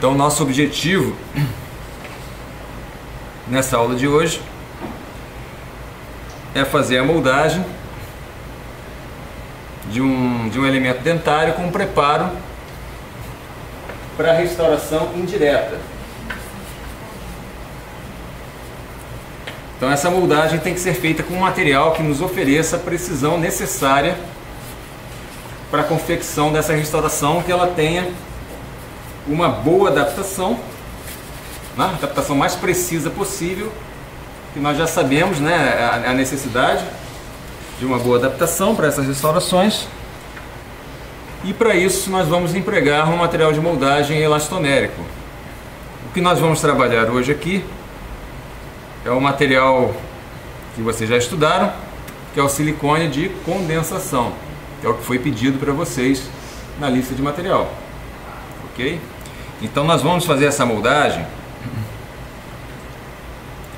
Então, nosso objetivo nessa aula de hoje é fazer a moldagem de um elemento dentário com preparo para restauração indireta. Então essa moldagem tem que ser feita com um material que nos ofereça a precisão necessária para a confecção dessa restauração, que ela tenha uma boa adaptação, né? A adaptação mais precisa possível, que nós já sabemos, né, a necessidade de uma boa adaptação para essas restaurações. E para isso nós vamos empregar um material de moldagem elastomérico. O que nós vamos trabalhar hoje aqui é o material que vocês já estudaram, que é o silicone de condensação, que é o que foi pedido para vocês na lista de material. Ok? Então nós vamos fazer essa moldagem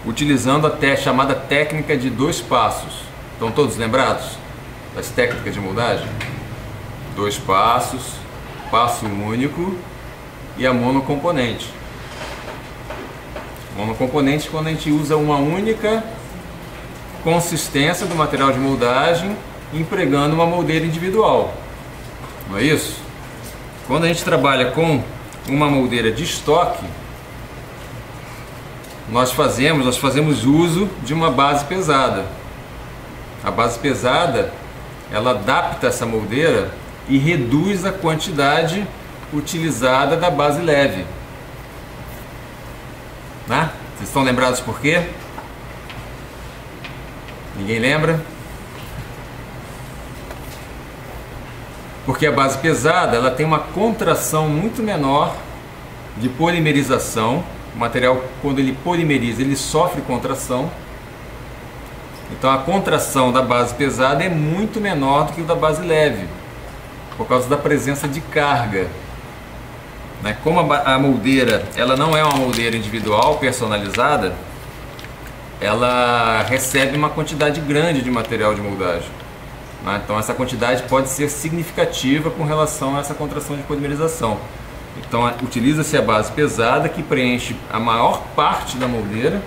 utilizando a chamada técnica de 2 passos. Estão todos lembrados das técnicas de moldagem? 2 passos, passo único e a monocomponente. Monocomponente quando a gente usa uma única consistência do material de moldagem empregando uma moldeira individual. Não é isso? Quando a gente trabalha com uma moldeira de estoque, nós fazemos uso de uma base pesada. A base pesada, ela adapta essa moldeira e reduz a quantidade utilizada da base leve. Né? Vocês estão lembrados por quê? Ninguém lembra? Porque a base pesada, ela tem uma contração muito menor de polimerização. O material, quando ele polimeriza, ele sofre contração. Então a contração da base pesada é muito menor do que o da base leve, por causa da presença de carga. Como a moldeira, ela não é uma moldeira individual, personalizada, ela recebe uma quantidade grande de material de moldagem. Então essa quantidade pode ser significativa com relação a essa contração de polimerização. Então utiliza-se a base pesada, que preenche a maior parte da moldeira,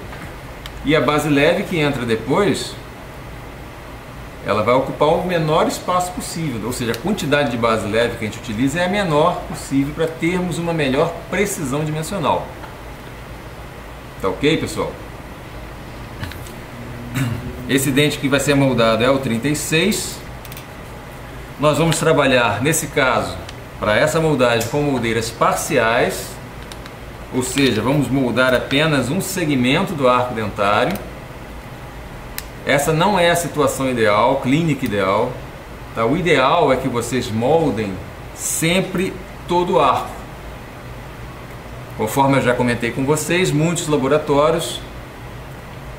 e a base leve, que entra depois, ela vai ocupar o menor espaço possível, ou seja, a quantidade de base leve que a gente utiliza é a menor possível para termos uma melhor precisão dimensional. Tá ok, pessoal? Esse dente que vai ser moldado é o 36. Nós vamos trabalhar, nesse caso, para essa moldagem com moldeiras parciais, ou seja, vamos moldar apenas um segmento do arco dentário. Essa não é a situação ideal, clínica ideal. Tá? O ideal é que vocês moldem sempre todo o arco. Conforme eu já comentei com vocês, muitos laboratórios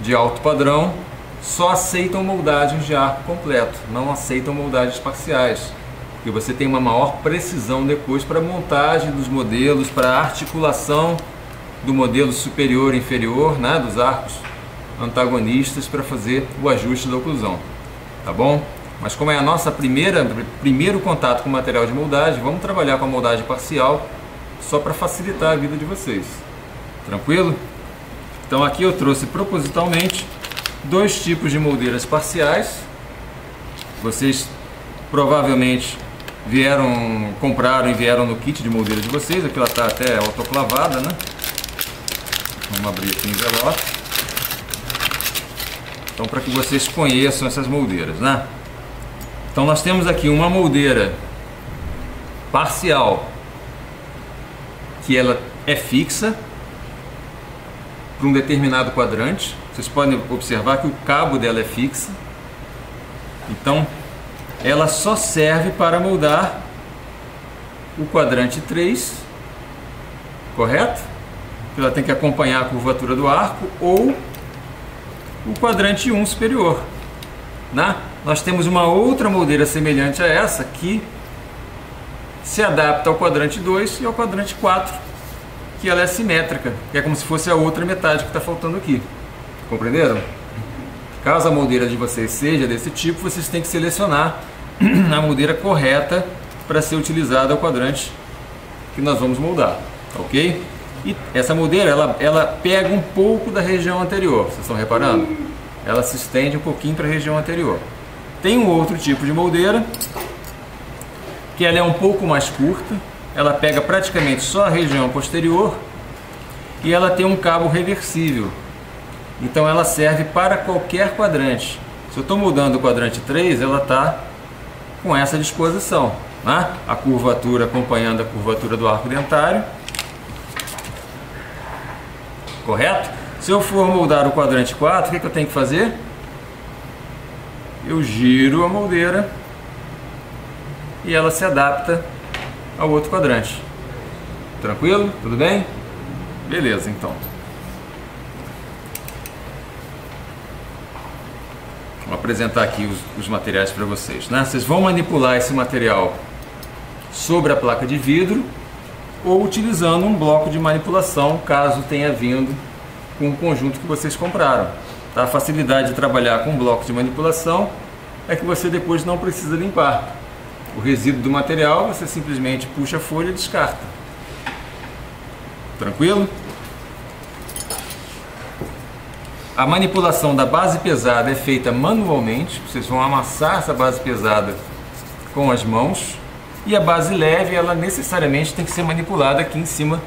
de alto padrão só aceitam moldagens de arco completo, não aceitam moldagens parciais, porque você tem uma maior precisão depois para a montagem dos modelos, para a articulação do modelo superior e inferior, né, dos arcos antagonistas, para fazer o ajuste da oclusão, tá bom? Mas como é a nossa primeiro contato com o material de moldagem, vamos trabalhar com a moldagem parcial só para facilitar a vida de vocês, tranquilo? Então aqui eu trouxe propositalmente 2 tipos de moldeiras parciais. Vocês provavelmente compraram e vieram no kit de moldeira de vocês. Aqui ela está até autoclavada, né? Vamos abrir aqui o envelope. Então, para que vocês conheçam essas moldeiras, né? Então nós temos aqui uma moldeira parcial, que ela é fixa para um determinado quadrante. Vocês podem observar que o cabo dela é fixo. Então ela só serve para moldar o quadrante 3, correto? Ela tem que acompanhar a curvatura do arco, ou o quadrante 1 superior, né? Nós temos uma outra moldeira semelhante a essa que se adapta ao quadrante 2 e ao quadrante 4, que ela é simétrica, que é como se fosse a outra metade que está faltando aqui. Compreenderam? Caso a moldeira de vocês seja desse tipo, vocês têm que selecionar a moldeira correta para ser utilizada ao quadrante que nós vamos moldar. ok? E essa moldeira, ela pega um pouco da região anterior, vocês estão reparando? Ela se estende um pouquinho para a região anterior. Tem um outro tipo de moldeira, que ela é um pouco mais curta, ela pega praticamente só a região posterior e ela tem um cabo reversível. Então ela serve para qualquer quadrante. Se eu estou moldando o quadrante 3, ela está com essa disposição, né? A curvatura acompanhando a curvatura do arco dentário. Correto? Se eu for moldar o quadrante 4, o que eu tenho que fazer? Eu giro a moldeira e ela se adapta ao outro quadrante. Tranquilo? Tudo bem? Beleza, então. Vou apresentar aqui os materiais para vocês, né? Vocês vão manipular esse material sobre a placa de vidro ou utilizando um bloco de manipulação, caso tenha vindo com o conjunto que vocês compraram. Tá? A facilidade de trabalhar com um bloco de manipulação é que você depois não precisa limpar. O resíduo do material você simplesmente puxa a folha e descarta. Tranquilo? A manipulação da base pesada é feita manualmente. Vocês vão amassar essa base pesada com as mãos. E a base leve, ela necessariamente tem que ser manipulada aqui em cima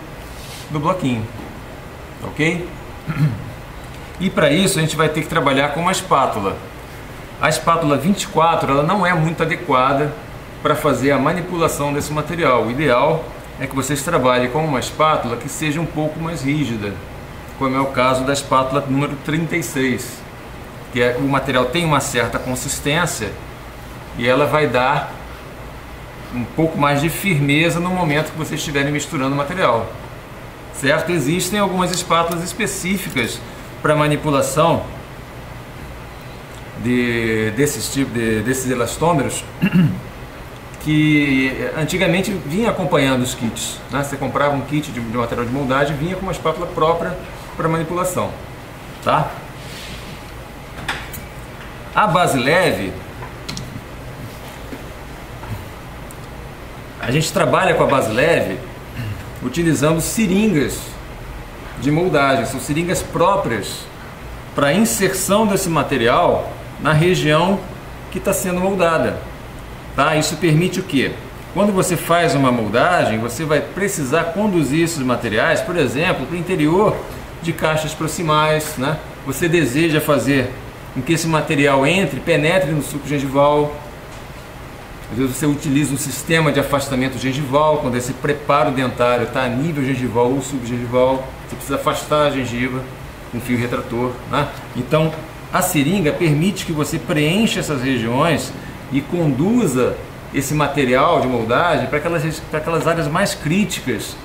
do bloquinho. Ok? E para isso a gente vai ter que trabalhar com uma espátula. A espátula 24, ela não é muito adequada para fazer a manipulação desse material. O ideal é que vocês trabalhem com uma espátula que seja um pouco mais rígida, como é o caso da espátula número 36, que o material tem uma certa consistência e ela vai dar um pouco mais de firmeza no momento que vocês estiverem misturando o material. Certo? Existem algumas espátulas específicas para manipulação desses elastômeros que antigamente vinha acompanhando os kits, né? Você comprava um kit de material de moldagem, vinha com uma espátula própria para manipulação, tá? A base leve, a gente trabalha com a base leve utilizando seringas de moldagem, são seringas próprias para inserção desse material na região que está sendo moldada. Tá? Isso permite o quê? Quando você faz uma moldagem, você vai precisar conduzir esses materiais, por exemplo, para o interior de caixas proximais, né? Você deseja fazer com que esse material penetre no suco gengival. Às vezes você utiliza um sistema de afastamento gengival, quando esse preparo dentário está a nível gengival ou subgengival, você precisa afastar a gengiva com fio retrator, né? Então, a seringa permite que você preencha essas regiões e conduza esse material de moldagem para aquelas áreas mais críticas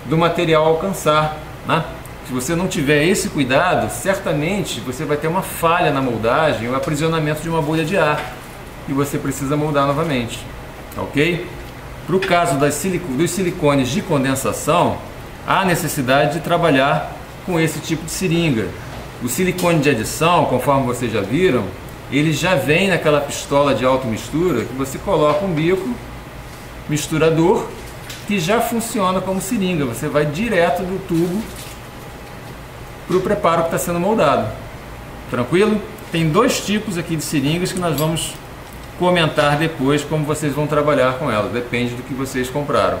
do material alcançar, né? Se você não tiver esse cuidado, certamente você vai ter uma falha na moldagem, o aprisionamento de uma bolha de ar e você precisa moldar novamente, ok? Para o caso dos silicones de condensação, há necessidade de trabalhar com esse tipo de seringa. O silicone de adição, conforme vocês já viram, ele já vem naquela pistola de automistura que você coloca um bico misturador que já funciona como seringa. Você vai direto do tubo para o preparo que está sendo moldado. Tranquilo? Tem dois tipos aqui de seringas que nós vamos comentar depois como vocês vão trabalhar com elas. Depende do que vocês compraram.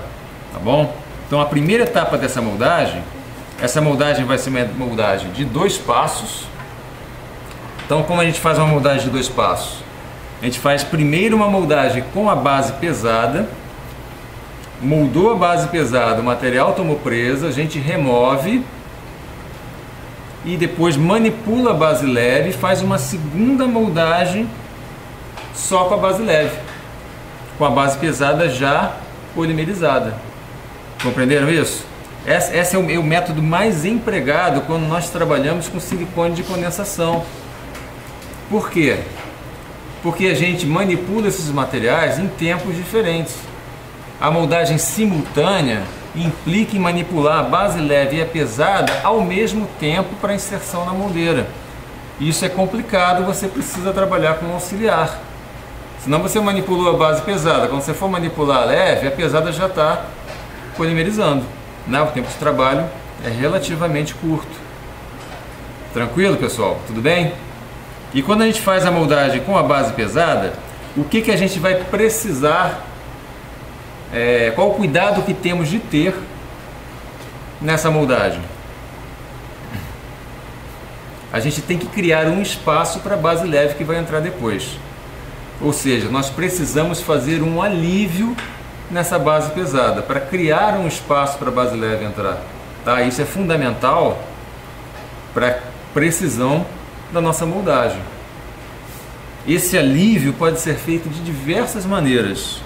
Tá bom? Então a primeira etapa dessa moldagem, essa moldagem vai ser uma moldagem de 2 passos. Então, como a gente faz uma moldagem de 2 passos? A gente faz primeiro uma moldagem com a base pesada, moldou a base pesada, o material tomou presa, a gente remove e depois manipula a base leve e faz uma segunda moldagem só com a base leve, com a base pesada já polimerizada. Compreenderam isso? Esse é o método mais empregado quando nós trabalhamos com silicone de condensação. Por quê? Porque a gente manipula esses materiais em tempos diferentes. A moldagem simultânea implica em manipular a base leve e a pesada ao mesmo tempo para inserção na moldeira. Isso é complicado, você precisa trabalhar com um auxiliar. Senão você manipulou a base pesada, quando você for manipular a leve, a pesada já está polimerizando. né? O tempo de trabalho é relativamente curto. Tranquilo, pessoal? Tudo bem? E quando a gente faz a moldagem com a base pesada, o que a gente vai precisar, qual o cuidado que temos de ter nessa moldagem? A gente tem que criar um espaço para a base leve que vai entrar depois. Ou seja, nós precisamos fazer um alívio nessa base pesada para criar um espaço para a base leve entrar. Tá? Isso é fundamental para a precisão da nossa moldagem. Esse alívio pode ser feito de diversas maneiras.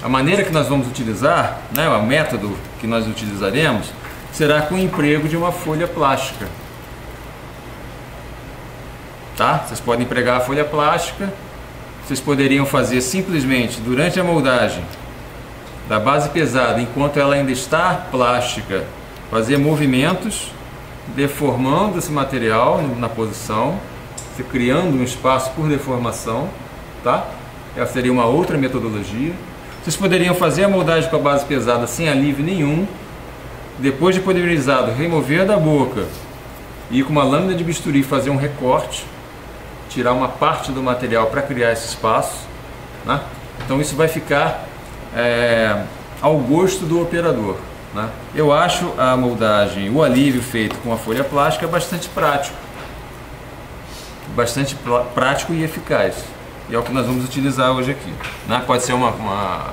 A maneira que nós vamos utilizar, né, o método que nós utilizaremos, será com o emprego de uma folha plástica. Tá? Vocês podem pregar a folha plástica. Vocês poderiam fazer simplesmente durante a moldagem da base pesada, enquanto ela ainda está plástica, fazer movimentos deformando esse material na posição, criando um espaço por deformação, tá? Essa seria uma outra metodologia. Vocês poderiam fazer a moldagem com a base pesada sem alívio nenhum, depois de polimerizado, remover da boca e com uma lâmina de bisturi fazer um recorte, tirar uma parte do material para criar esse espaço, né? Então isso vai ficar ao gosto do operador, né? Eu acho a moldagem, o alívio feito com a folha plástica bastante prático e eficaz, e é o que nós vamos utilizar hoje aqui, né? Pode ser uma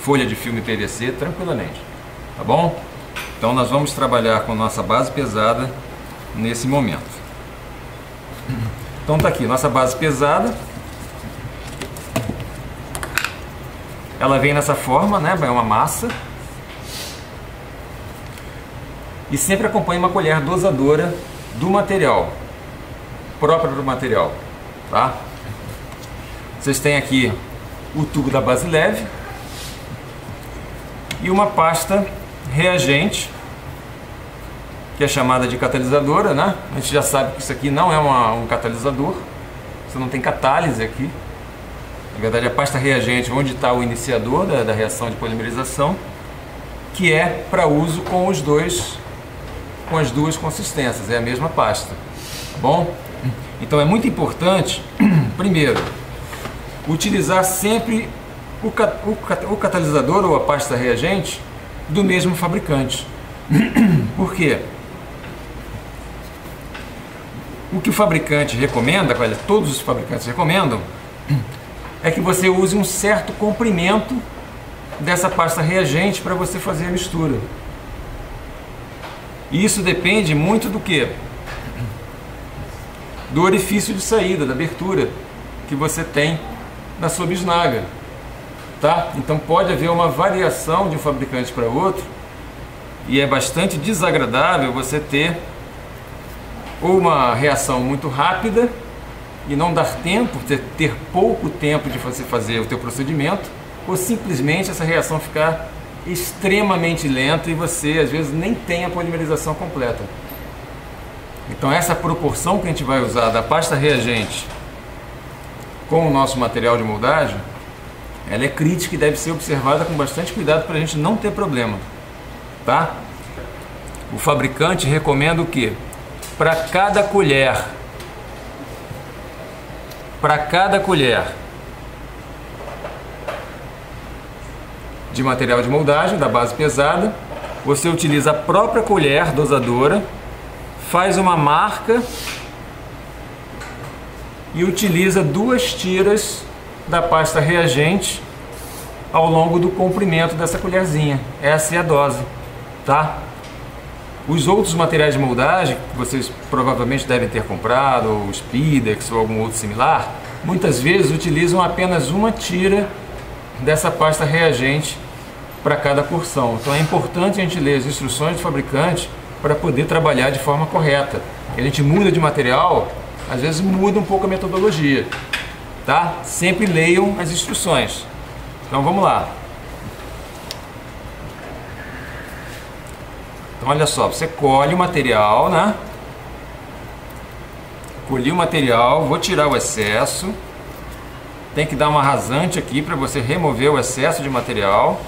folha de filme PVC tranquilamente, tá bom? Então nós vamos trabalhar com nossa base pesada nesse momento. Então tá aqui nossa base pesada. Ela vem nessa forma, né? É uma massa. E sempre acompanha uma colher dosadora do material, próprio do material, tá? Vocês têm aqui o tubo da base leve e uma pasta reagente, que é chamada de catalisadora, né? A gente já sabe que isso aqui não é um catalisador, você não tem catálise aqui. Na verdade, a pasta reagente, onde está o iniciador da reação de polimerização, que é para uso com as duas consistências, é a mesma pasta, tá bom? Então é muito importante, primeiro, utilizar sempre o catalisador ou a pasta reagente do mesmo fabricante. Por quê? O que o fabricante recomenda, todos os fabricantes recomendam, é que você use um certo comprimento dessa pasta reagente para você fazer a mistura. E isso depende muito do quê? Do orifício de saída, da abertura que você tem na sua bisnaga, tá? Então pode haver uma variação de um fabricante para outro, e é bastante desagradável você ter ou uma reação muito rápida e não dar tempo, ter pouco tempo de você fazer o teu procedimento, ou simplesmente essa reação ficar extremamente lenta e você às vezes nem tem a polimerização completa. Então essa proporção que a gente vai usar da pasta reagente com o nosso material de moldagem, ela é crítica e deve ser observada com bastante cuidado para a gente não ter problema, tá? O fabricante recomenda o quê? Para cada colher de material de moldagem da base pesada, você utiliza a própria colher dosadora, faz uma marca e utiliza 2 tiras da pasta reagente ao longo do comprimento dessa colherzinha. Essa é a dose, tá? Os outros materiais de moldagem que vocês provavelmente devem ter comprado, ou Spidex ou algum outro similar, muitas vezes utilizam apenas uma tira dessa pasta reagente para cada porção. Então é importante a gente ler as instruções do fabricante para poder trabalhar de forma correta. A gente muda de material, às vezes muda um pouco a metodologia, tá? Sempre leiam as instruções. Então vamos lá. Então olha só, você colhe o material, né? Colhi o material, vou tirar o excesso. Tem que dar uma rasante aqui para você remover o excesso de material.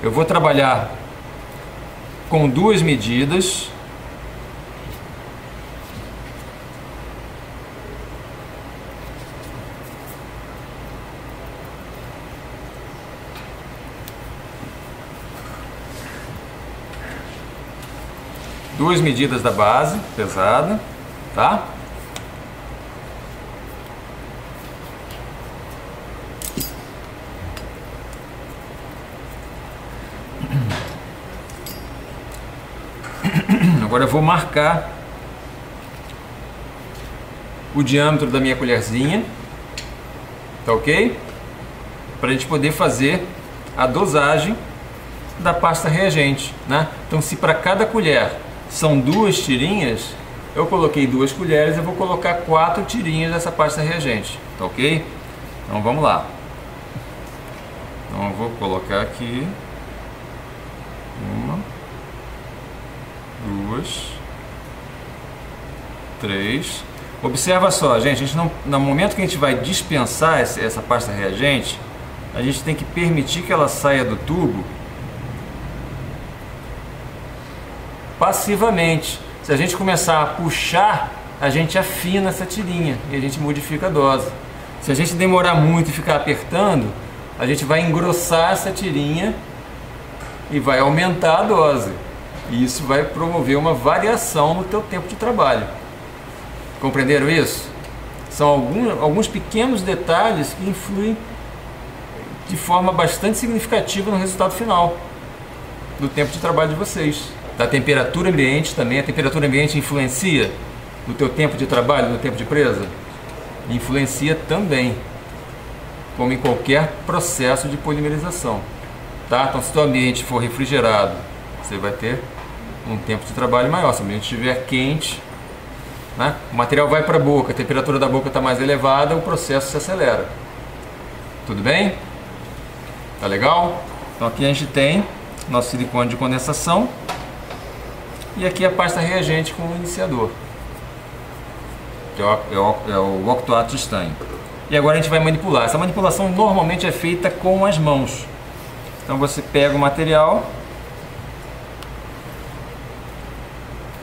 Eu vou trabalhar com 2 medidas. Duas medidas da base pesada, tá? Agora eu vou marcar o diâmetro da minha colherzinha, tá ok? Para a gente poder fazer a dosagem da pasta reagente, né? Então, se para cada colher são 2 tirinhas, eu coloquei 2 colheres, eu vou colocar 4 tirinhas dessa pasta reagente, tá ok? Então vamos lá. Então eu vou colocar aqui 1, 2, 3. Observa só, gente, a gente não, no momento que a gente vai dispensar essa pasta reagente, a gente tem que permitir que ela saia do tubo passivamente. Se a gente começar a puxar, a gente afina essa tirinha e a gente modifica a dose. Se a gente demorar muito e ficar apertando, a gente vai engrossar essa tirinha e vai aumentar a dose. E isso vai promover uma variação no teu tempo de trabalho. Compreenderam isso? São alguns pequenos detalhes que influem de forma bastante significativa no resultado final do tempo de trabalho de vocês. Da temperatura ambiente também. A temperatura ambiente influencia no teu tempo de trabalho, no tempo de presa? Influencia também, como em qualquer processo de polimerização, tá? Então, se o teu ambiente for refrigerado, você vai ter um tempo de trabalho maior. Se o ambiente estiver quente, né, o material vai para a boca, a temperatura da boca está mais elevada, o processo se acelera. Tudo bem? Tá legal? Então aqui a gente tem nosso silicone de condensação e aqui a pasta reagente com o iniciador, que é o octoato de estanho. E agora a gente vai manipular. Essa manipulação normalmente é feita com as mãos. Então você pega o material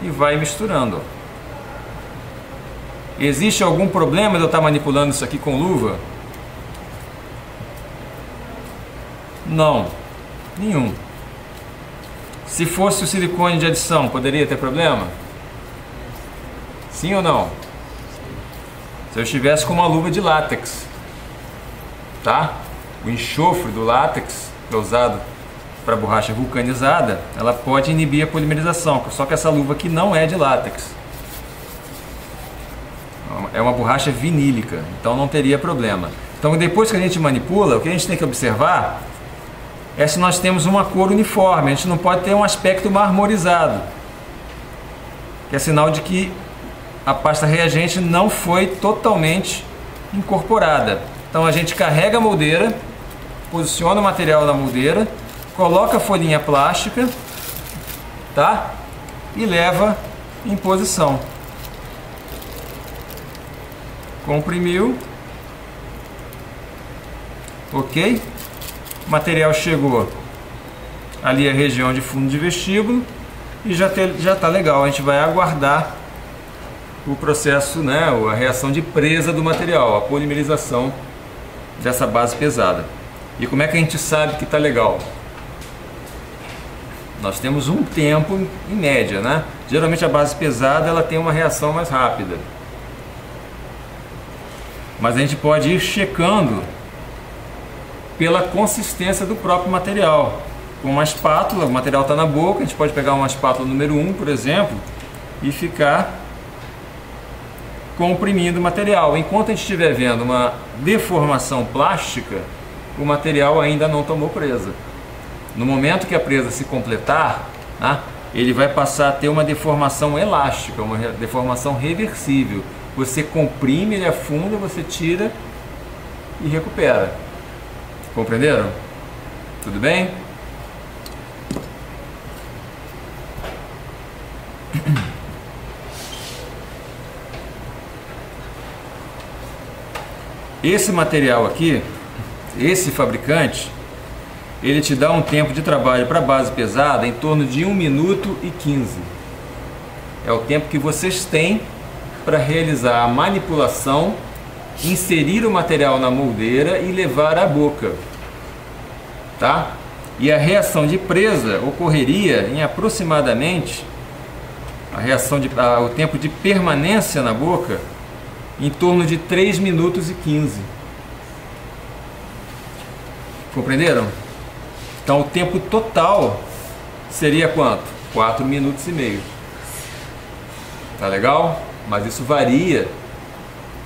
e vai misturando. Existe algum problema de eu estar manipulando isso aqui com luva? Não, nenhum. Se fosse o silicone de adição, poderia ter problema? Sim ou não? Se eu estivesse com uma luva de látex, tá? O enxofre do látex, que é usado para borracha vulcanizada, ela pode inibir a polimerização, só que essa luva aqui não é de látex. É uma borracha vinílica, então não teria problema. Então depois que a gente manipula, o que a gente tem que observar é se nós temos uma cor uniforme. A gente não pode ter um aspecto marmorizado, que é sinal de que a pasta reagente não foi totalmente incorporada. Então a gente carrega a moldeira, posiciona o material na moldeira, coloca a folhinha plástica, tá? E leva em posição. Comprimiu. Ok? O material chegou ali à região de fundo de vestíbulo e já está legal. A gente vai aguardar o processo, né, a reação de presa do material, a polimerização dessa base pesada. E como é que a gente sabe que está legal? Nós temos um tempo em média, né? Geralmente a base pesada ela tem uma reação mais rápida. Mas a gente pode ir checando pela consistência do próprio material. Com uma espátula, o material está na boca, a gente pode pegar uma espátula número 1, por exemplo, e ficar comprimindo o material. Enquanto a gente estiver vendo uma deformação plástica, o material ainda não tomou presa. No momento que a presa se completar, né, ele vai passar a ter uma deformação elástica, uma deformação reversível. Você comprime, ele afunda, você tira e recupera. Compreenderam? Tudo bem? Esse material aqui, esse fabricante, ele te dá um tempo de trabalho para base pesada em torno de 1 minuto e 15. É o tempo que vocês têm para realizar a manipulação, inserir o material na moldeira e levar à boca, tá? E a reação de presa ocorreria em aproximadamente o tempo de permanência na boca em torno de 3 minutos e 15. Compreenderam? Então o tempo total seria quanto? 4 minutos e meio. Tá legal? Mas isso varia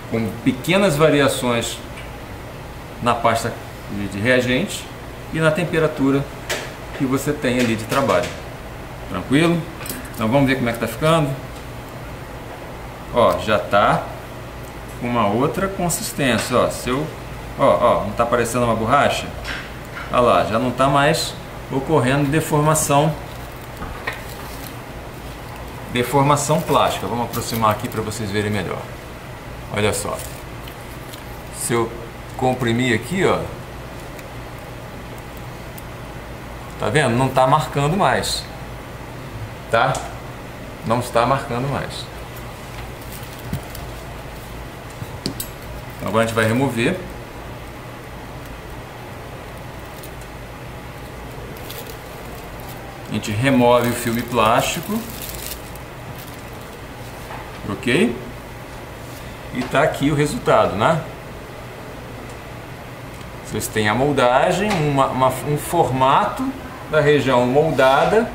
com pequenas variações na pasta de reagente e na temperatura que você tem ali de trabalho. Tranquilo? Então vamos ver como é que tá ficando. Ó, já tá com uma outra consistência, ó. Não tá parecendo uma borracha? Olha lá, já não tá mais ocorrendo deformação plástica. Vamos aproximar aqui para vocês verem melhor. Olha só. Se eu comprimir aqui, ó, tá vendo? Não está marcando mais, tá? Não está marcando mais. Então, agora a gente vai remover. A gente remove o filme plástico, ok? E tá aqui o resultado, né? Vocês têm a moldagem, um formato da região moldada,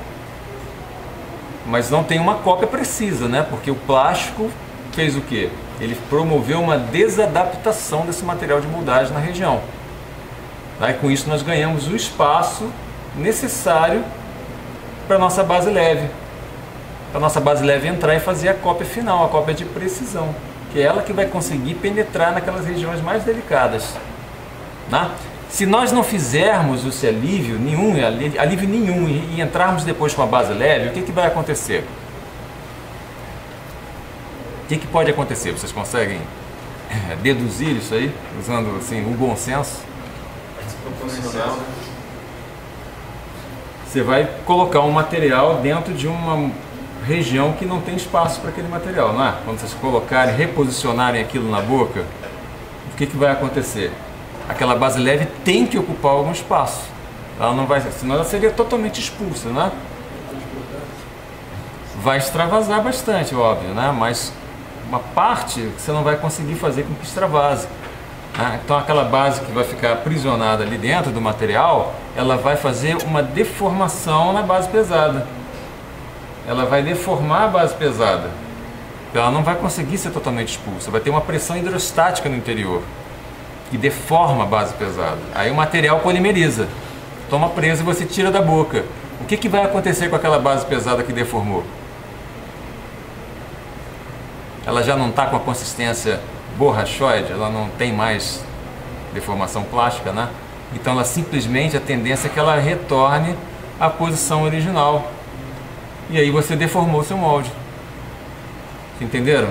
mas não tem uma cópia precisa, né? Porque o plástico fez o quê? Ele promoveu uma desadaptação desse material de moldagem na região. Tá? E com isso nós ganhamos o espaço necessário para a nossa base leve. Para a nossa base leve entrar e fazer a cópia final, a cópia de precisão, que é ela que vai conseguir penetrar naquelas regiões mais delicadas. Né? Se nós não fizermos esse alívio nenhum e entrarmos depois com a base leve, o que vai acontecer? O que pode acontecer? Vocês conseguem deduzir isso aí, usando assim, o bom senso? Você vai colocar um material dentro de uma região que não tem espaço para aquele material, não é? Quando vocês colocarem, reposicionarem aquilo na boca, o que vai acontecer? Aquela base leve tem que ocupar algum espaço. Ela não vai, senão ela seria totalmente expulsa, né? Vai extravasar bastante, óbvio, né? Mas uma parte você não vai conseguir fazer com que extravase. Né? Então aquela base que vai ficar aprisionada ali dentro do material, ela vai fazer uma deformação na base pesada. Ela vai deformar a base pesada. Ela não vai conseguir ser totalmente expulsa. Vai ter uma pressão hidrostática no interior que deforma a base pesada. Aí o material polimeriza, toma preso e você tira da boca. O que vai acontecer com aquela base pesada que deformou? Ela já não está com a consistência borrachoide, ela não tem mais deformação plástica, né? Então ela simplesmente, a tendência é que ela retorne à posição original. E aí você deformou seu molde. Entenderam?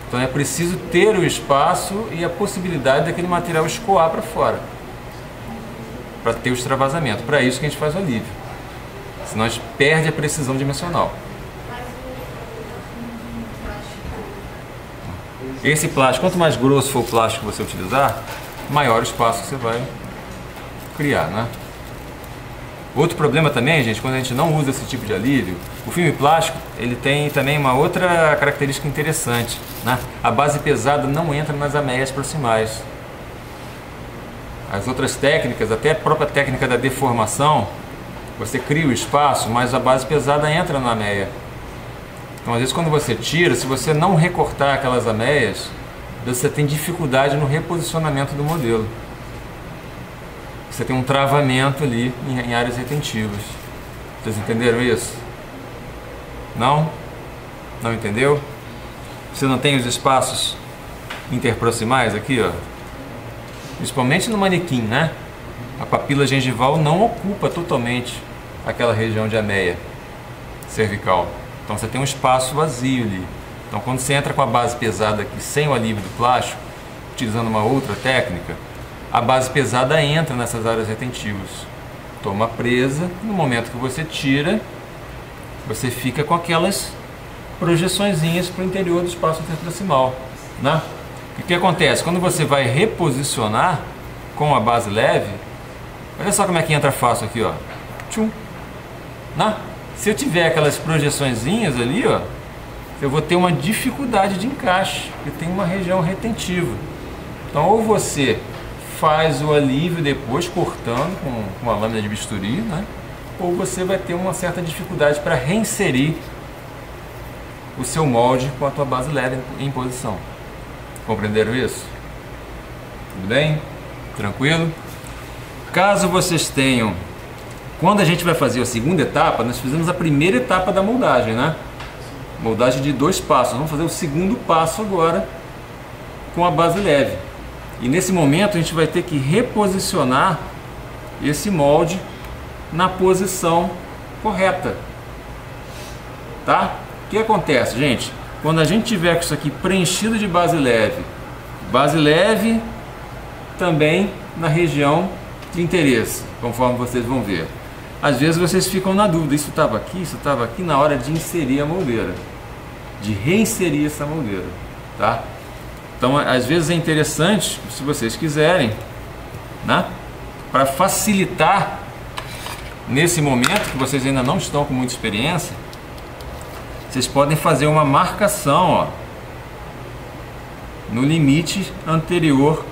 Então é preciso ter o espaço e a possibilidade daquele material escoar para fora, para ter o extravasamento. Para isso que a gente faz o alívio. Senão a gente perde a precisão dimensional. Esse plástico, quanto mais grosso for o plástico que você utilizar, maior o espaço que você vai criar, né? Outro problema também, gente, quando a gente não usa esse tipo de alívio, o filme plástico, ele tem também uma outra característica interessante, né? A base pesada não entra nas ameias proximais. As outras técnicas, até a própria técnica da deformação, você cria o espaço, mas a base pesada entra na ameia. Então, às vezes, quando você tira, se você não recortar aquelas ameias, você tem dificuldade no reposicionamento do modelo. Você tem um travamento ali em áreas retentivas. Vocês entenderam isso? Não? Não entendeu? Você não tem os espaços interproximais aqui, ó? Principalmente no manequim, né? A papila gengival não ocupa totalmente aquela região de ameia cervical. Então você tem um espaço vazio ali. Então quando você entra com a base pesada aqui sem o alívio do plástico, utilizando uma outra técnica, a base pesada entra nessas áreas retentivas. toma presa. No momento que você tira, você fica com aquelas projeçõezinhas para o interior do espaço interproximal, né? O que acontece? Quando você vai reposicionar com a base leve, olha só como é que entra fácil aqui, ó. Tchum, né? Se eu tiver aquelas projeçõezinhas ali, ó, eu vou ter uma dificuldade de encaixe, porque tem uma região retentiva. Então, ou você faz o alívio depois, cortando com uma lâmina de bisturi, né? Ou você vai ter uma certa dificuldade para reinserir o seu molde com a tua base leve em posição. Compreenderam isso? Tudo bem? Tranquilo? Caso vocês tenham... Quando a gente vai fazer a segunda etapa, nós fizemos a primeira etapa da moldagem, né? Moldagem de 2 passos. Vamos fazer o segundo passo agora com a base leve. E nesse momento a gente vai ter que reposicionar esse molde na posição correta. Tá? O que acontece, gente? Quando a gente tiver com isso aqui preenchido de base leve também na região de interesse, conforme vocês vão ver. Às vezes vocês ficam na dúvida, isso estava aqui na hora de inserir a moldeira, de reinserir essa moldeira, tá? Então, às vezes é interessante, se vocês quiserem, né, para facilitar nesse momento que vocês ainda não estão com muita experiência, vocês podem fazer uma marcação, ó, no limite anterior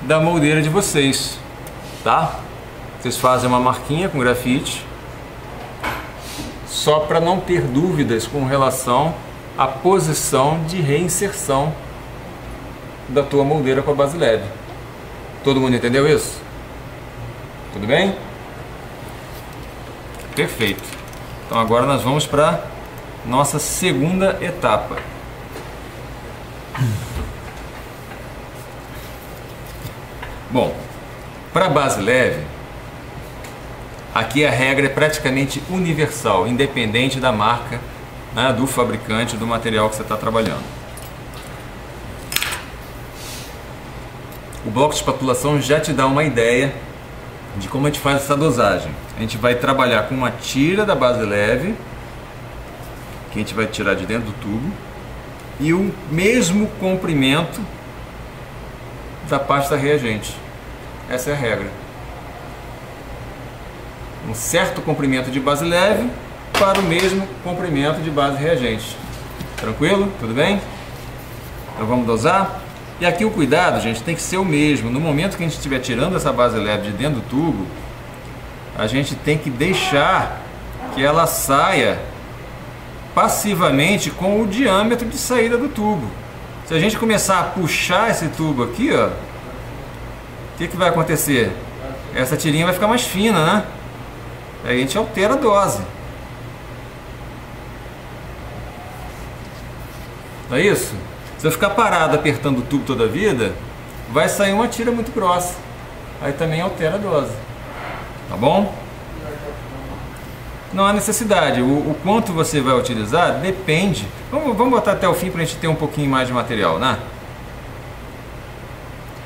da moldeira de vocês, tá? Vocês fazem uma marquinha com grafite, só para não ter dúvidas com relação à posição de reinserção da tua moldeira com a base leve. Todo mundo entendeu isso? Tudo bem? Perfeito. Então agora nós vamos para nossa segunda etapa. Bom, para a base leve, aqui a regra é praticamente universal, independente da marca, né, do fabricante, do material que você está trabalhando. O bloco de espatulação já te dá uma ideia de como a gente faz essa dosagem. A gente vai trabalhar com uma tira da base leve, que a gente vai tirar de dentro do tubo, e o mesmo comprimento da pasta reagente. Essa é a regra. Um certo comprimento de base leve para o mesmo comprimento de base reagente. Tranquilo? Tudo bem? Então vamos dosar? E aqui o cuidado, gente, tem que ser o mesmo. No momento que a gente estiver tirando essa base leve de dentro do tubo, a gente tem que deixar que ela saia passivamente com o diâmetro de saída do tubo. Se a gente começar a puxar esse tubo aqui, ó, o que vai acontecer? Essa tirinha vai ficar mais fina, né? Aí a gente altera a dose. Não é isso? Se eu ficar parado apertando o tubo toda a vida, vai sair uma tira muito grossa. Aí também altera a dose. Tá bom? Não há necessidade. O quanto você vai utilizar depende. Vamos botar até o fim para a gente ter um pouquinho mais de material, né?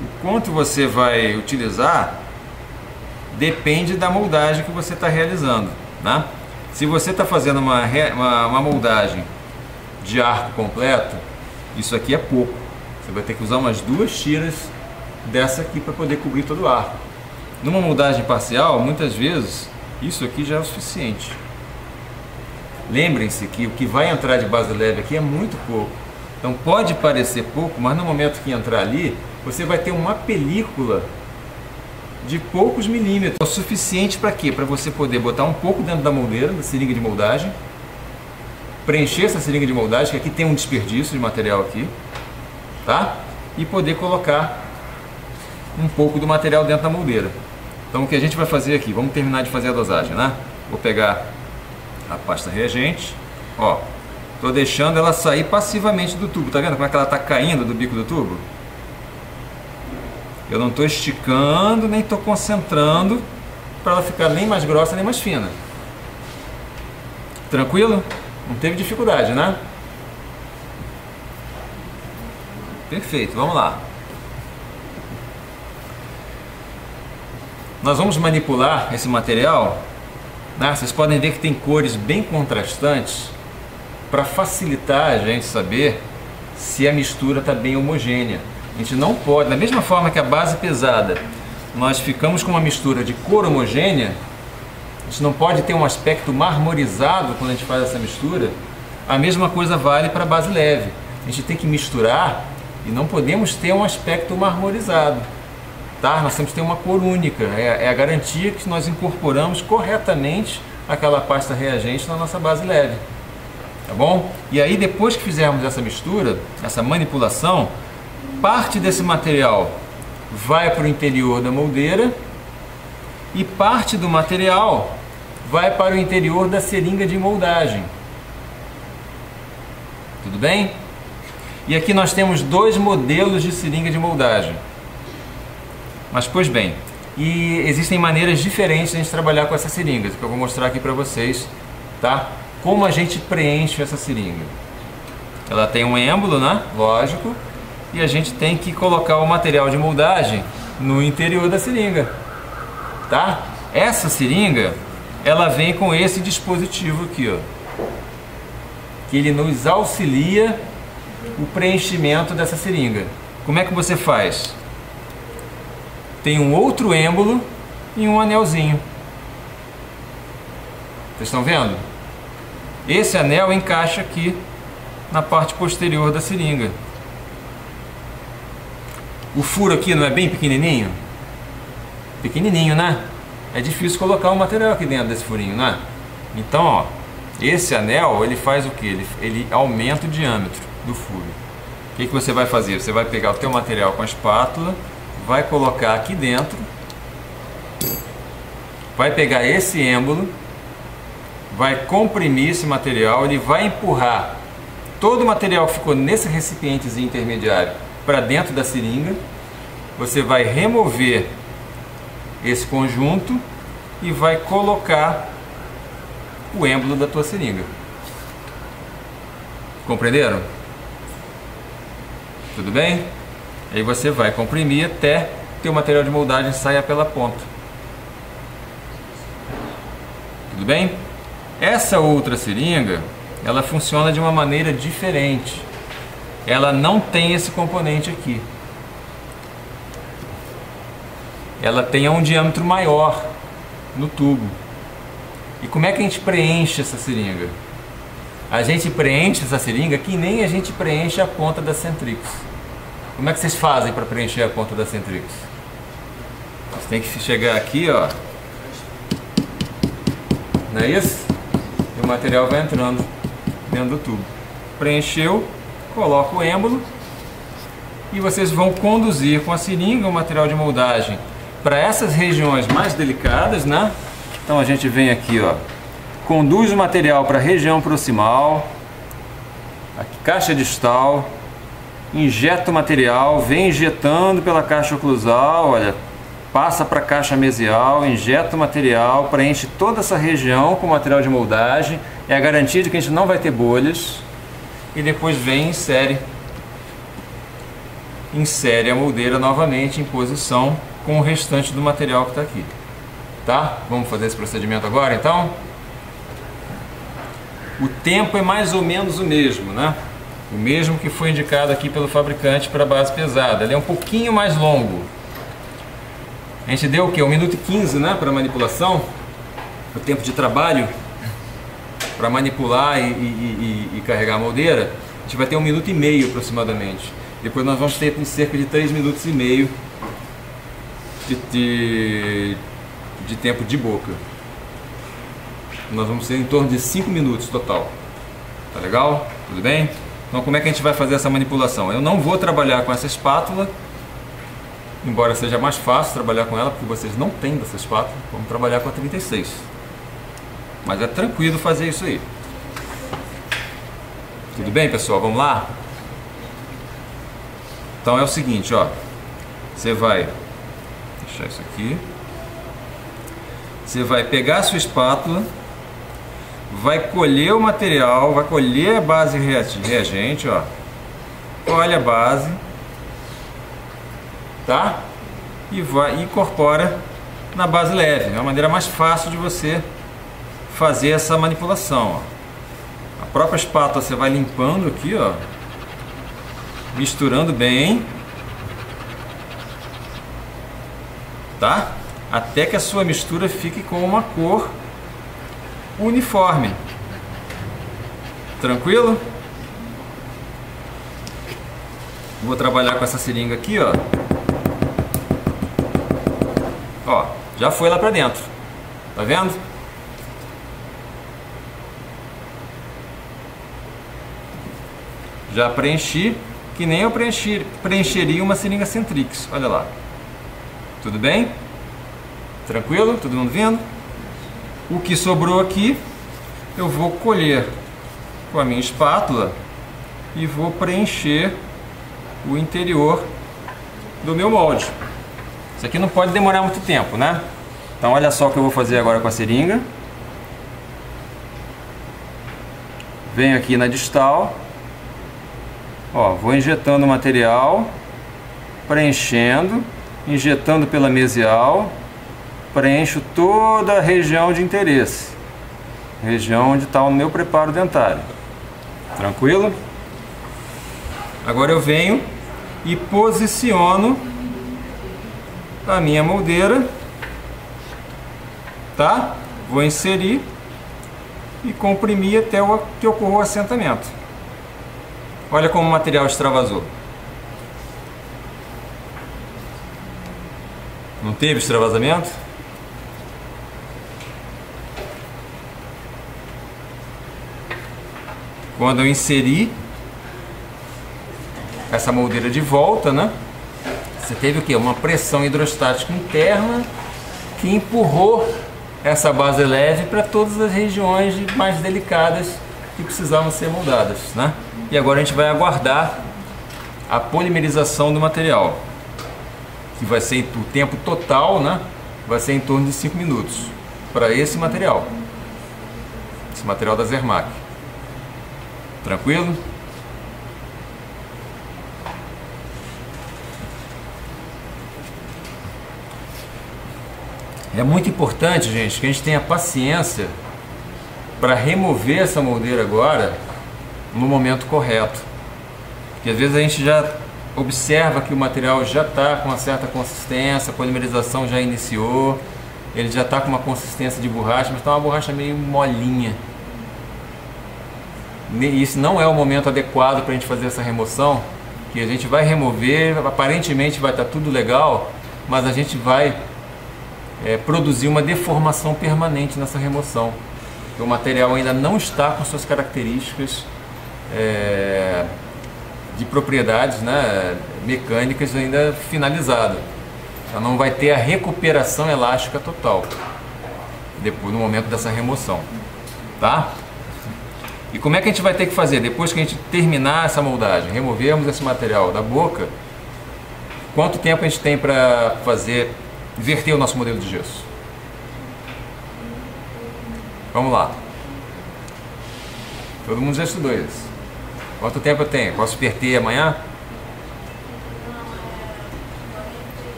O quanto você vai utilizar depende da moldagem que você está realizando, né? Se você está fazendo uma moldagem de arco completo, isso aqui é pouco. Você vai ter que usar umas 2 tiras dessa aqui para poder cobrir todo o arco. Numa moldagem parcial, muitas vezes, isso aqui já é o suficiente. Lembrem-se que o que vai entrar de base leve aqui é muito pouco. Então pode parecer pouco, mas no momento que entrar ali, você vai ter uma película de poucos milímetros. É o suficiente para quê? Para você poder botar um pouco dentro da moldeira, da seringa de moldagem, preencher essa seringa de moldagem, que aqui tem um desperdício de material aqui, tá? E poder colocar um pouco do material dentro da moldeira. Então o que a gente vai fazer aqui, vamos terminar de fazer a dosagem, né? Vou pegar a pasta reagente, ó, tô deixando ela sair passivamente do tubo, tá vendo como é que ela tá caindo do bico do tubo? Eu não estou esticando, nem estou concentrando para ela ficar nem mais grossa nem mais fina. Tranquilo? Não teve dificuldade, né? Perfeito, vamos lá. nós vamos manipular esse material, né? Vocês podem ver que tem cores bem contrastantes para facilitar a gente saber se a mistura está bem homogênea. A gente não pode, da mesma forma que a base pesada, nós ficamos com uma mistura de cor homogênea, a gente não pode ter um aspecto marmorizado quando a gente faz essa mistura. A mesma coisa vale para a base leve. A gente tem que misturar e não podemos ter um aspecto marmorizado, tá? Nós temos que ter uma cor única, é a garantia que nós incorporamos corretamente aquela pasta reagente na nossa base leve, tá bom? E aí, depois que fizermos essa mistura, essa manipulação, parte desse material vai para o interior da moldeira e parte do material vai para o interior da seringa de moldagem. Tudo bem? E aqui nós temos dois modelos de seringa de moldagem. Mas, pois bem, e existem maneiras diferentes de a gente trabalhar com essas seringas, que eu vou mostrar aqui para vocês, tá? Como a gente preenche essa seringa. Ela tem um êmbolo, né? Lógico. E a gente tem que colocar o material de moldagem no interior da seringa, tá? Essa seringa, ela vem com esse dispositivo aqui, ó, que ele nos auxilia o preenchimento dessa seringa. Como é que você faz? Tem um outro êmbolo e um anelzinho. Vocês estão vendo? Esse anel encaixa aqui na parte posterior da seringa. O furo aqui não é bem pequenininho? Pequenininho, né? É difícil colocar o material aqui dentro desse furinho, né? Então, ó, esse anel, ele faz o que? Ele aumenta o diâmetro do furo. O que você vai fazer? Você vai pegar o teu material com a espátula, vai colocar aqui dentro, vai pegar esse êmbolo, vai comprimir esse material, ele vai empurrar todo o material que ficou nesse recipientezinho intermediário para dentro da seringa. Você vai remover esse conjunto e vai colocar o êmbolo da tua seringa. Compreenderam? Tudo bem? Aí você vai comprimir até que o material de moldagem saia pela ponta. Tudo bem? Essa outra seringa, ela funciona de uma maneira diferente. Ela não tem esse componente aqui. Ela tem um diâmetro maior no tubo. E como é que a gente preenche essa seringa? A gente preenche essa seringa que nem a gente preenche a ponta da Centrix. Como é que vocês fazem para preencher a ponta da Centrix? Você tem que chegar aqui, ó. Não é isso? E o material vai entrando dentro do tubo. Preencheu, coloca o êmbolo e vocês vão conduzir com a seringa o material de moldagem para essas regiões mais delicadas, né? Então a gente vem aqui, ó, conduz o material para a região proximal, aqui, caixa distal, injeta o material, vem injetando pela caixa oclusal, olha, passa para a caixa mesial, injeta o material, preenche toda essa região com material de moldagem, é a garantia de que a gente não vai ter bolhas, e depois vem e insere a moldeira novamente em posição com o restante do material que está aqui. Tá? Vamos fazer esse procedimento agora, então? O tempo é mais ou menos o mesmo, né? O mesmo que foi indicado aqui pelo fabricante para a base pesada. Ele é um pouquinho mais longo. A gente deu o quê? 1 minuto e 15, né? Para manipulação. O tempo de trabalho para manipular e carregar a moldeira. A gente vai ter 1 minuto e meio aproximadamente. Depois nós vamos ter cerca de 3 minutos e meio de tempo de boca. Nós vamos ter em torno de 5 minutos total. Tá legal? Tudo bem? Então como é que a gente vai fazer essa manipulação? Eu não vou trabalhar com essa espátula, embora seja mais fácil trabalhar com ela, porque vocês não têm dessa espátula. Vamos trabalhar com a 36. Mas é tranquilo fazer isso aí. Tudo bem, pessoal? Vamos lá? Então é o seguinte, ó. Você vai deixar isso aqui. Você vai pegar a sua espátula, vai colher o material, vai colher a base reagente, ó. Colhe a base, tá? E vai incorpora na base leve. É uma maneira mais fácil de você fazer essa manipulação, ó. A própria espátula você vai limpando aqui, ó, misturando bem, tá? Até que a sua mistura fique com uma cor uniforme. Tranquilo? Vou trabalhar com essa seringa aqui, ó. Ó, já foi lá pra dentro. Tá vendo? Já preenchi, que nem eu preencheria uma seringa Centrix. Olha lá. Tudo bem? Tranquilo? Todo mundo vendo? O que sobrou aqui, eu vou colher com a minha espátula e vou preencher o interior do meu molde. Isso aqui não pode demorar muito tempo, né? Então olha só o que eu vou fazer agora com a seringa. Venho aqui na distal. Ó, vou injetando o material, preenchendo, injetando pela mesial, preencho toda a região de interesse, região onde está o meu preparo dentário. Tranquilo? Agora eu venho e posiciono a minha moldeira, tá? Vou inserir e comprimir até que ocorra o assentamento. Olha como o material extravasou. Não teve extravasamento? Quando eu inseri essa moldeira de volta, né? Você teve o quê? Uma pressão hidrostática interna que empurrou essa base leve para todas as regiões mais delicadas que precisavam ser moldadas, né? E agora a gente vai aguardar a polimerização do material, que vai ser o tempo total, né? Vai ser em torno de 5 minutos para esse material da Zermatt. Tranquilo? É muito importante, gente, que a gente tenha paciência para remover essa moldeira agora no momento correto. Porque às vezes a gente já observa que o material já está com uma certa consistência, a polimerização já iniciou, ele já está com uma consistência de borracha, mas está uma borracha meio molinha. Isso não é o momento adequado para a gente fazer essa remoção, que a gente vai remover, aparentemente vai estar tudo legal, mas a gente vai produzir uma deformação permanente nessa remoção. O material ainda não está com suas características de propriedades, né, mecânicas ainda finalizado. Ela não vai ter a recuperação elástica total depois, no momento dessa remoção, tá? E como é que a gente vai ter que fazer? Depois que a gente terminar essa moldagem, removermos esse material da boca, quanto tempo a gente tem para inverter o nosso modelo de gesso? Vamos lá. Todo mundo já estudou isso. Quanto tempo eu tenho? Posso inverter amanhã?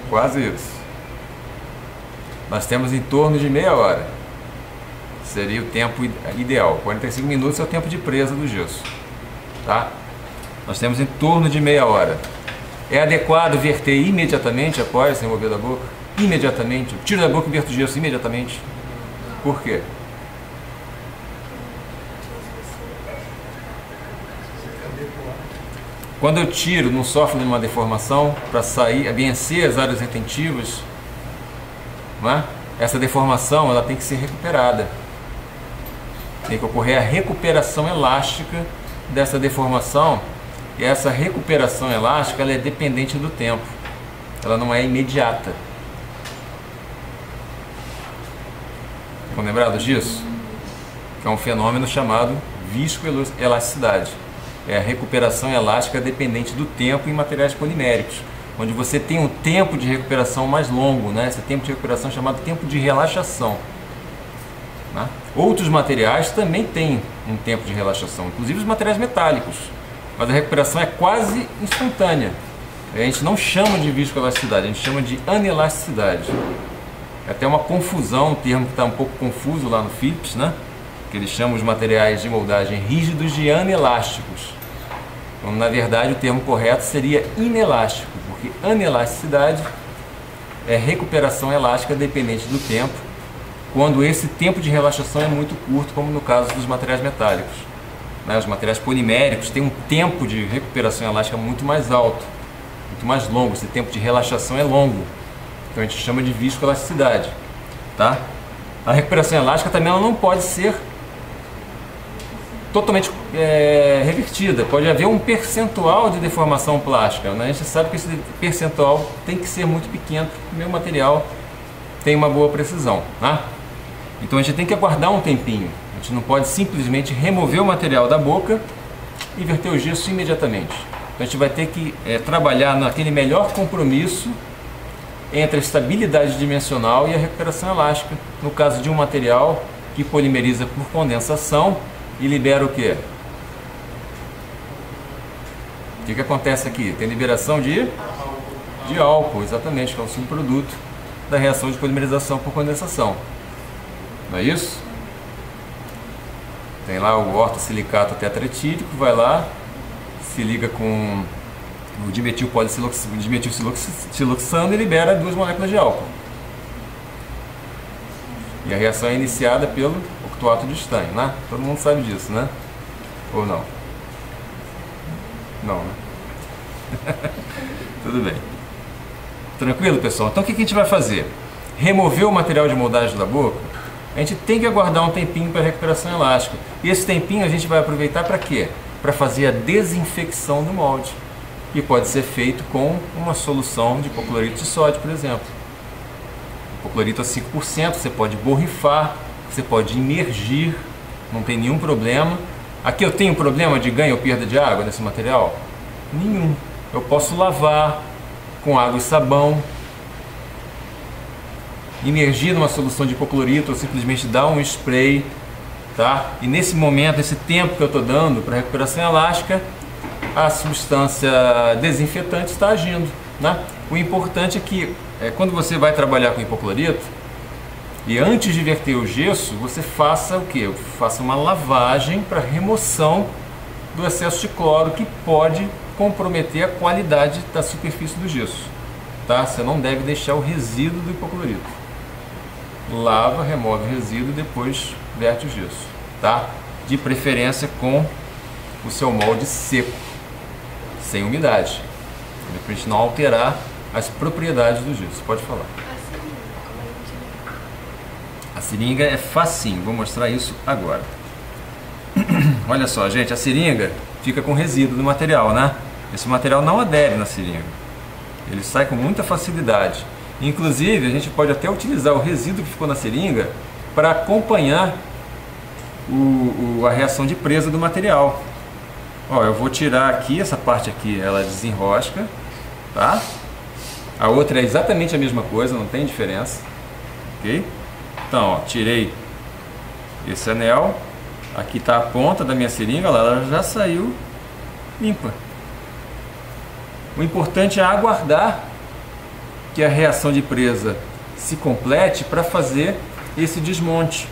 Quase isso. Nós temos em torno de meia hora. Seria o tempo ideal. 45 minutos é o tempo de presa do gesso, tá? Nós temos em torno de meia hora. É adequado verter imediatamente após remover da boca? Imediatamente. Eu tiro da boca e verto o gesso imediatamente. Por quê? Quando eu tiro, não sofre nenhuma deformação para sair, vencer as áreas retentivas, não é? Essa deformação ela tem que ser recuperada. Tem que ocorrer a recuperação elástica dessa deformação. E essa recuperação elástica ela é dependente do tempo. Ela não é imediata. Estão lembrados disso? Que é um fenômeno chamado viscoelasticidade. É a recuperação elástica dependente do tempo em materiais poliméricos, onde você tem um tempo de recuperação mais longo, né? Esse tempo de recuperação é chamado tempo de relaxação, né? Outros materiais também têm um tempo de relaxação, inclusive os materiais metálicos, mas a recuperação é quase instantânea. a gente não chama de viscoelasticidade, a gente chama de anelasticidade. É até uma confusão, um termo que está um pouco confuso lá no Phillips, né? Que eles chamam os materiais de moldagem rígidos de anelásticos. Quando, na verdade, o termo correto seria inelástico, porque anelasticidade é recuperação elástica dependente do tempo, quando esse tempo de relaxação é muito curto, como no caso dos materiais metálicos. Os materiais poliméricos têm um tempo de recuperação elástica muito mais alto, muito mais longo, esse tempo de relaxação é longo, então a gente chama de viscoelasticidade, tá? A recuperação elástica também ela não pode ser totalmente revertida, pode haver um percentual de deformação plástica, né? A gente sabe que esse percentual tem que ser muito pequeno, porque o meu material tem uma boa precisão, tá? Então a gente tem que aguardar um tempinho, a gente não pode simplesmente remover o material da boca e verter o gesso imediatamente. Então a gente vai ter que trabalhar naquele melhor compromisso entre a estabilidade dimensional e a recuperação elástica, no caso de um material que polimeriza por condensação e libera o quê? O que acontece aqui? Tem liberação de álcool, exatamente, que é um subproduto da reação de polimerização por condensação. Não é isso? Tem lá o ortosilicato tetraetílico, vai lá, se liga com o dimetilsiloxano e libera 2 moléculas de álcool. E a reação é iniciada pelo octuato de estanho, né? Todo mundo sabe disso, né? Ou não? Não, né? Tudo bem. Tranquilo, pessoal? Então o que a gente vai fazer? Remover o material de moldagem da boca, a gente tem que aguardar um tempinho para a recuperação elástica. E esse tempinho a gente vai aproveitar para quê? Para fazer a desinfecção do molde. E pode ser feito com uma solução de hipoclorito de sódio, por exemplo. Hipoclorito a 5%, você pode borrifar, você pode imergir, não tem nenhum problema. Aqui eu tenho problema de ganho ou perda de água nesse material? Nenhum. Eu posso lavar com água e sabão, imergir numa solução de hipoclorito ou simplesmente dar um spray, tá? E nesse momento, esse tempo que eu estou dando para recuperação elástica, a substância desinfetante está agindo, né? O importante é que quando você vai trabalhar com hipoclorito e antes de verter o gesso, você faça o quê? Faça uma lavagem para remoção do excesso de cloro que pode comprometer a qualidade da superfície do gesso, tá? Você não deve deixar o resíduo do hipoclorito. Lava, remove o resíduo e depois verte o gesso, tá? De preferência com o seu molde seco, sem umidade, para a gente não alterar as propriedades do gesso. Pode falar. A seringa é facinho, vou mostrar isso agora. Olha só, gente, a seringa fica com resíduo do material, né? Esse material não adere na seringa, ele sai com muita facilidade. Inclusive, a gente pode até utilizar o resíduo que ficou na seringa para acompanhar a reação de presa do material. Ó, eu vou tirar aqui, essa parte aqui, ela desenrosca, tá? A outra é exatamente a mesma coisa, não tem diferença, ok? Então, ó, tirei esse anel, aqui está a ponta da minha seringa, ela já saiu limpa. O importante é aguardar que a reação de presa se complete para fazer esse desmonte.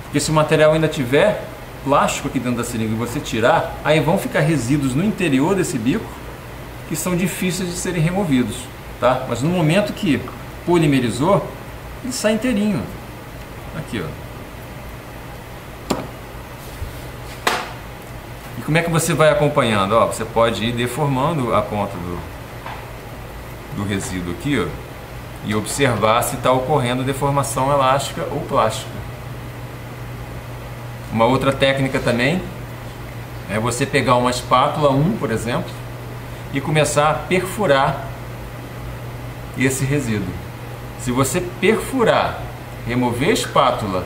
Porque se o material ainda tiver plástico aqui dentro da seringa e você tirar, aí vão ficar resíduos no interior desse bico que são difíceis de serem removidos, tá? Mas no momento que polimerizou, ele sai inteirinho. Aqui, ó. E como é que você vai acompanhando? Ó, você pode ir deformando a ponta do resíduo aqui, ó, e observar se está ocorrendo deformação elástica ou plástica. Uma outra técnica também é você pegar uma espátula 1, por exemplo, e começar a perfurar esse resíduo. Se você perfurar, remover a espátula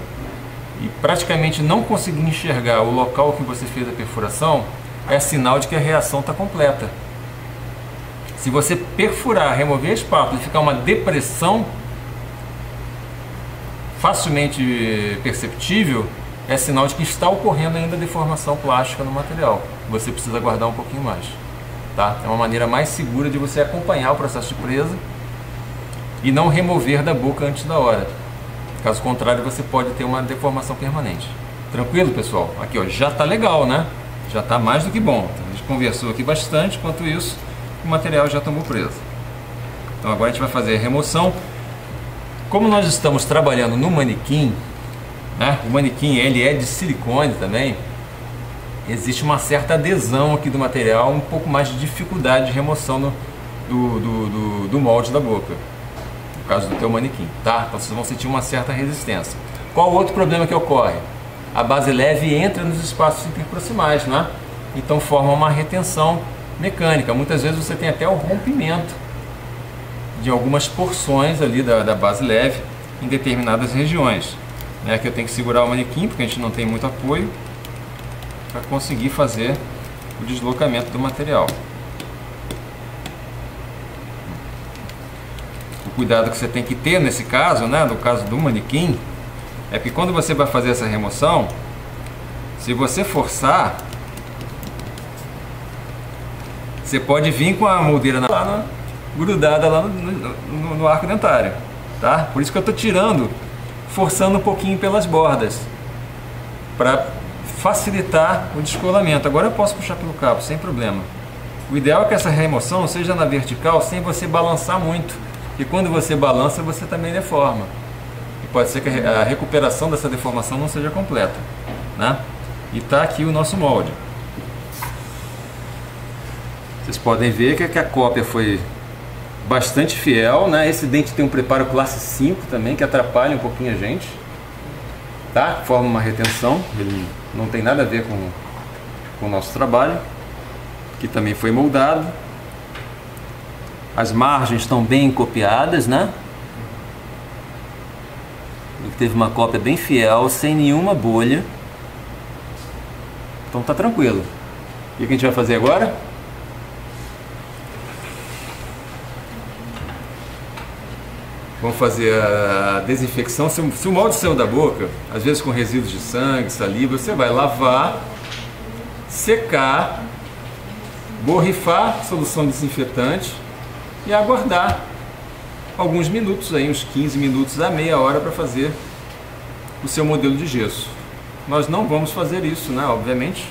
e praticamente não conseguir enxergar o local que você fez a perfuração, é sinal de que a reação está completa. Se você perfurar, remover a espátula e ficar uma depressão facilmente perceptível, é sinal de que está ocorrendo ainda deformação plástica no material. Você precisa aguardar um pouquinho mais. tá? É uma maneira mais segura de você acompanhar o processo de presa e não remover da boca antes da hora. Caso contrário, você pode ter uma deformação permanente. Tranquilo, pessoal? Aqui, ó, já tá legal, né? Já tá mais do que bom. A gente conversou aqui bastante, enquanto isso, o material já tomou preso. Então agora a gente vai fazer a remoção. Como nós estamos trabalhando no manequim, né? O manequim ele é de silicone também. Existe uma certa adesão aqui do material, um pouco mais de dificuldade de remoção do molde da boca. No caso do teu manequim, tá? Então vocês vão sentir uma certa resistência. Qual o outro problema que ocorre? A base leve entra nos espaços interproximais, né? Então forma uma retenção mecânica. Muitas vezes você tem até o rompimento de algumas porções ali da base leve em determinadas regiões. Aqui eu tenho que segurar o manequim porque a gente não tem muito apoio para conseguir fazer o deslocamento do material. O cuidado que você tem que ter nesse caso, né, no caso do manequim, é que quando você vai fazer essa remoção, se você forçar, você pode vir com a moldeira grudada lá no arco dentário, tá? Por isso que eu estou tirando, forçando um pouquinho pelas bordas, para facilitar o descolamento. Agora eu posso puxar pelo cabo, sem problema. O ideal é que essa remoção seja na vertical, sem você balançar muito. E quando você balança, você também deforma. E pode ser que a recuperação dessa deformação não seja completa, né? E tá aqui o nosso molde. Vocês podem ver que a cópia foi bastante fiel, né? Esse dente tem um preparo classe 5 também, que atrapalha um pouquinho a gente, tá? Forma uma retenção, ele não tem nada a ver com o nosso trabalho. Aqui também foi moldado. As margens estão bem copiadas, né? Ele teve uma cópia bem fiel, sem nenhuma bolha. Então tá tranquilo. E o que a gente vai fazer agora? Vamos fazer a desinfecção. Se o molde saiu da boca, às vezes com resíduos de sangue, saliva, você vai lavar, secar, borrifar solução desinfetante e aguardar alguns minutos, aí, uns 15 minutos a meia hora para fazer o seu modelo de gesso. Nós não vamos fazer isso, né? Obviamente,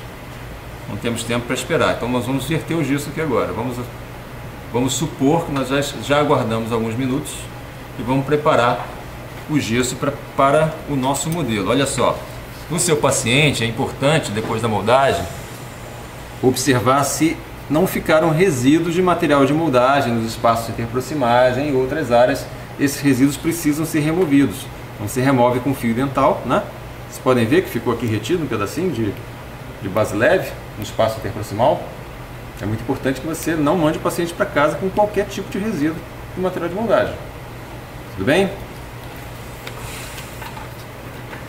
não temos tempo para esperar. Então nós vamos verter o gesso aqui agora. Vamos supor que nós já aguardamos alguns minutos e vamos preparar o gesso para o nosso modelo. Olha só, no seu paciente é importante, depois da moldagem, observar se não ficaram resíduos de material de moldagem nos espaços interproximais, em outras áreas. Esses resíduos precisam ser removidos. Então se remove com fio dental, né? Vocês podem ver que ficou aqui retido um pedacinho de base leve no espaço interproximal. É muito importante que você não mande o paciente para casa com qualquer tipo de resíduo de material de moldagem. Tudo bem?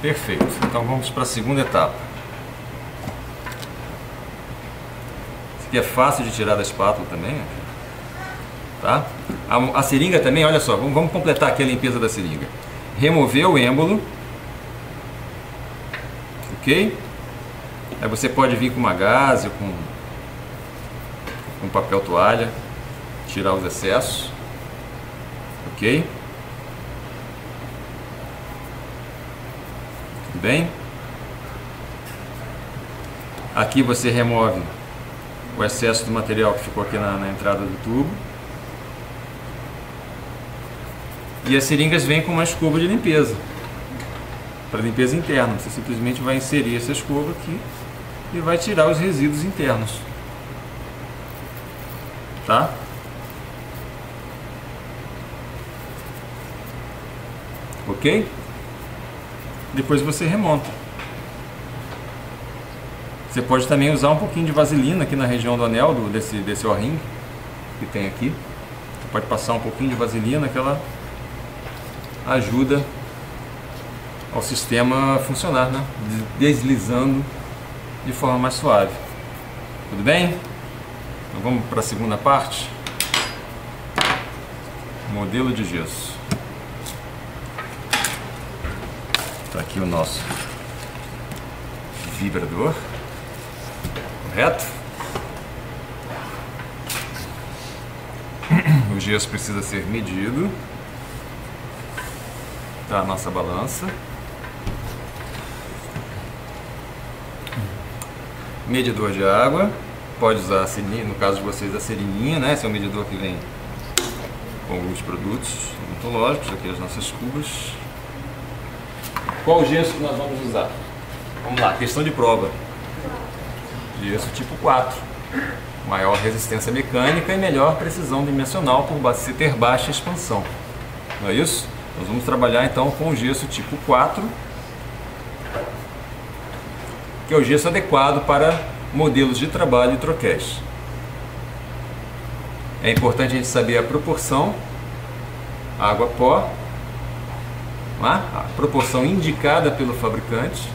Perfeito. Então vamos para a segunda etapa. Isso aqui é fácil de tirar da espátula também, tá? A seringa também, olha só, vamos completar aqui a limpeza da seringa. Remover o êmbolo, ok? Aí você pode vir com uma gaze, com papel toalha, tirar os excessos, ok? Tudo bem? Aqui você remove o excesso do material que ficou aqui na entrada do tubo. E as seringas vêm com uma escova de limpeza, para limpeza interna. Você simplesmente vai inserir essa escova aqui e vai tirar os resíduos internos, tá? Ok? Depois você remonta. Você pode também usar um pouquinho de vaselina aqui na região do anel desse O-ring que tem aqui. Você pode passar um pouquinho de vaselina, que ela ajuda ao sistema a funcionar, né? Deslizando de forma mais suave. Tudo bem? Então vamos para a segunda parte. Modelo de gesso. Está aqui o nosso vibrador. Correto? gesso precisa ser medido. Tá a nossa balança. Medidor de água. Pode usar a seringuinha, no caso de vocês a seringuinha, né? Esse é um medidor que vem com alguns produtos odontológicos, aqui as nossas cubas. Qual gesso que nós vamos usar? Vamos lá, questão de prova. Gesso tipo 4. Maior resistência mecânica e melhor precisão dimensional por se ter baixa expansão. Não é isso? Nós vamos trabalhar então com o gesso tipo 4, que é o gesso adequado para modelos de trabalho e troquéis. É importante a gente saber a proporção água-pó, a proporção indicada pelo fabricante,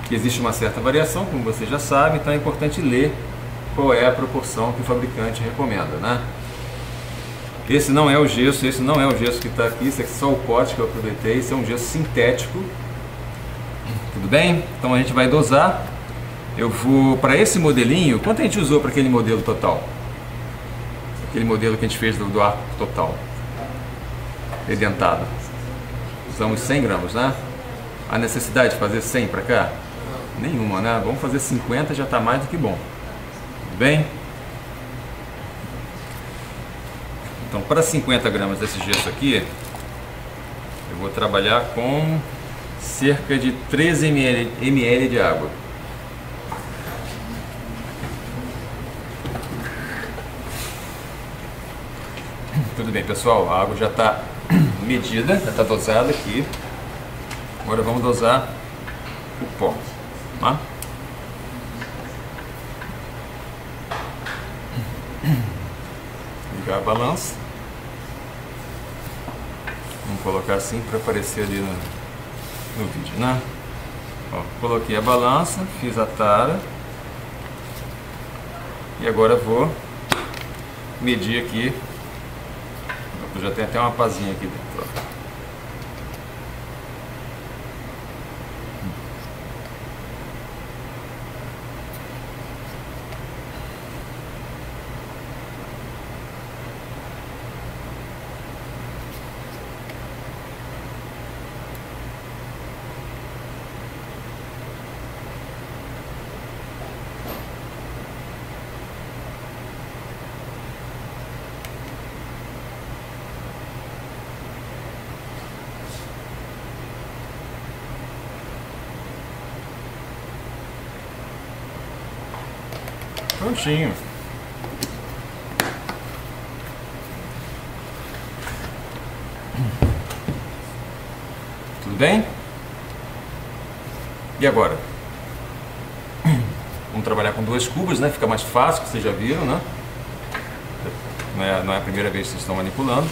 que existe uma certa variação, como você já sabe, então é importante ler qual é a proporção que o fabricante recomenda, né? Esse não é o gesso que está aqui, esse é só o pote que eu aproveitei, esse é um gesso sintético. Tudo bem? Então a gente vai dosar. Eu vou, para esse modelinho, quanto a gente usou para aquele modelo total? Aquele modelo que a gente fez do arco total, edentado. Usamos 100 gramas, né? A necessidade de fazer 100 para cá? Nenhuma, né? Vamos fazer 50, já está mais do que bom. Tudo bem? Então, para 50 gramas desse gesso aqui, eu vou trabalhar com cerca de 13 ml de água. Tudo bem, pessoal, a água já está medida, já está dosada aqui. Agora vamos dosar o pó. Tá? Ligar a balança. Vamos colocar assim para aparecer ali no vídeo, né? Ó, coloquei a balança, fiz a tara e agora vou medir aqui. Já tem até uma pazinha aqui dentro. Ó. Prontinho. Tudo bem? E agora? Vamos trabalhar com 2 cubos, né? Fica mais fácil, que vocês já viram, né? Não é a primeira vez que vocês estão manipulando.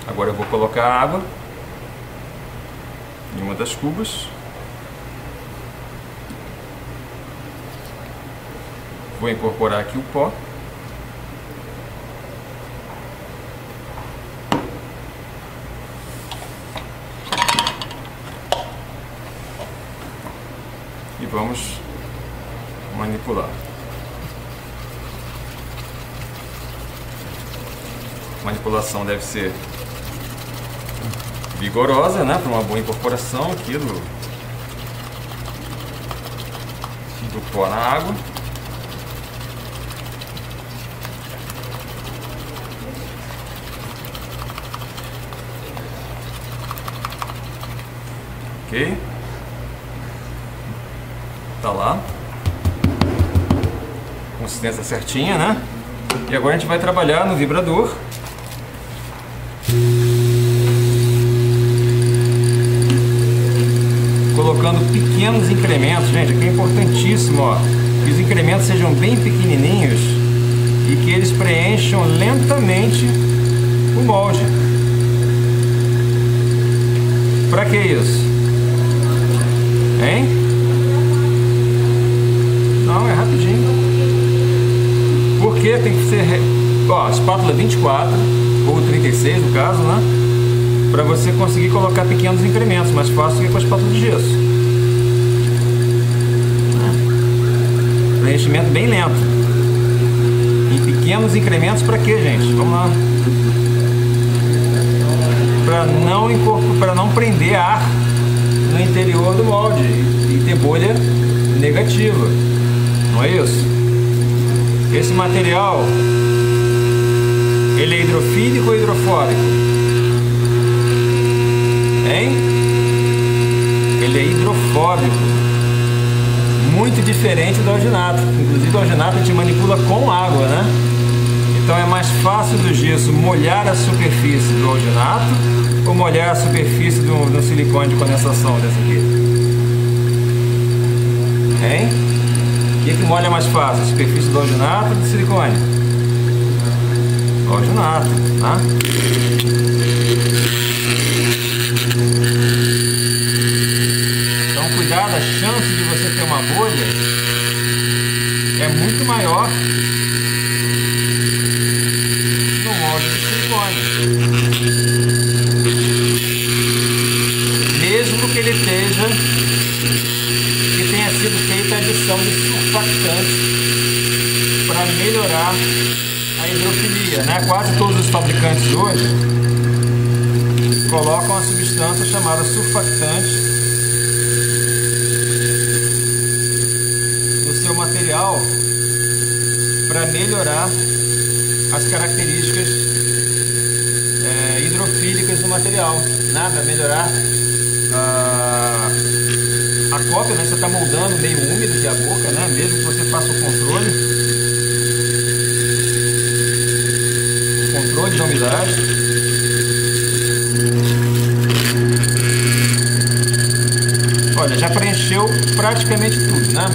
Agora eu vou colocar água em uma das cubas. Vou incorporar aqui o pó. E vamos manipular. A manipulação deve ser vigorosa, né, para uma boa incorporação aqui do pó na água. Ok? Tá lá. Consistência certinha, né? E agora a gente vai trabalhar no vibrador. Colocando pequenos incrementos, gente, aqui é importantíssimo, ó, que os incrementos sejam bem pequenininhos e que eles preencham lentamente o molde. Pra que isso? Hein? Não, é rapidinho. Porque tem que ser, ó, espátula 24 ou 36 no caso, né? Para você conseguir colocar pequenos incrementos, mais fácil do que com a espátula de gesso. Preenchimento bem lento. Pequenos incrementos para quê, gente? Vamos lá. Para não prender ar no interior do molde e ter bolha negativa. Não é isso? Esse material, ele é hidrofílico ou hidrofóbico? Hein? Ele é hidrofóbico. Muito diferente do alginato. Inclusive o alginato a gente manipula com água, né? Então é mais fácil do gesso molhar a superfície do alginato ou molhar a superfície do silicone de condensação desse aqui? Hein? O que molha mais fácil? A superfície do alginato ou do silicone? O alginato, tá? Então cuidado, a chance de você ter uma bolha é muito maior no molde de silicone. Mesmo que ele tenha sido feita a adição de surfactantes para melhorar a hidrofilia, né? Quase todos os fabricantes hoje colocam a substância chamada surfactante no seu material para melhorar as características hidrofílicas do material, né? Para melhorar a cópia, né? Você está moldando meio úmido que é a boca, né? Mesmo que você faça o controle da umidade. Olha, já preencheu praticamente tudo, né?